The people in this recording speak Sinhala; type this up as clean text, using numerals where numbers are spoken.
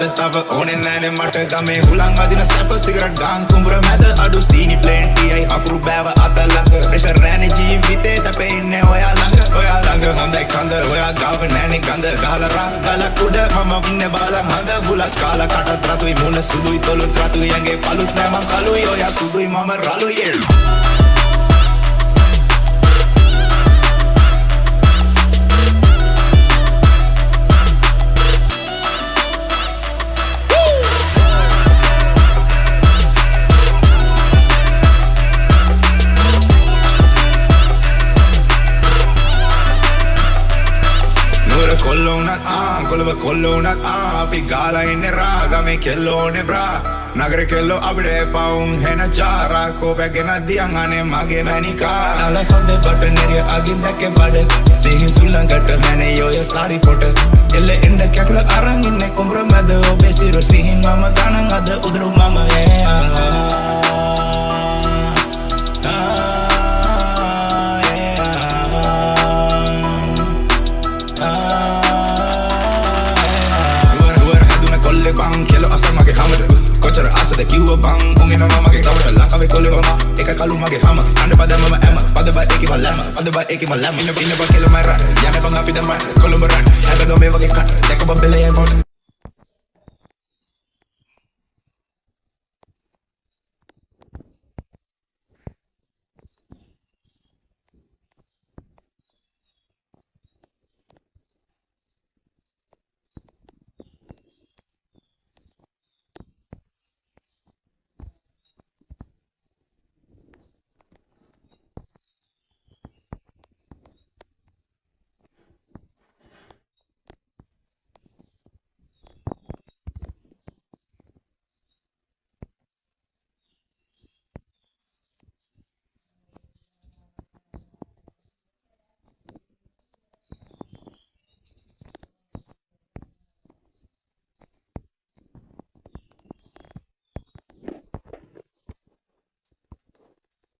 තව ඕනේ නෑනේ මට ගමේ හුලං අදින සැප සිගරට් ගාන් කුඹුර මැද අඩු සීනි ප්ලේන්ටියයි අකුරු බෑව අතලඟ ප්‍රෙෂර් නෑනේ ජීවිතේ සැපේ ඉන්නේ ඔයා ළඟ හොඳයි කඳ ඔයා ගාව නෑනේ ගඳ ගහලා රා ගලක් උඩ මම ඉන්නේ බාලා හඳ බුලත් කාලා කටත් රතුයි මුණ සුදුයි තොලුත් රතුයි ඇඟේ පළුත් නෑ මං කළුයි ඔයා සුදුයි මම රළුයි කොල්ලෝනත් අපි ගාලා ඉන්නේ රා ගමේ කෙල්ලෝනේ බ්‍රා නගරේ කෙල්ලෝ අපිට පවුම් හෙන චාරා කෝපගෙන දියන් අනේ මගේ මැනිකා අලා සඳේ බටනරිය අගින් දැක්කේ බඩ සිහින් සුලංගට මැනේ යෝය සාරි ෆොට එල්ලේ එන්න කැකල අරන් ඉන්නේ කුඹර මැද ඔබේ සිර සිහින් මම ගණන් අද උදුරු මම bang kelo asa mage hamada kochara asa de kiwa bang ungena mama ge kawata lakawe kole mama eka kalu mage hama ande pada mama emma pada ba eki malama ina ba kelo mara yana bang api da mat kolombaran aga do me wage kat deko ba bele e mot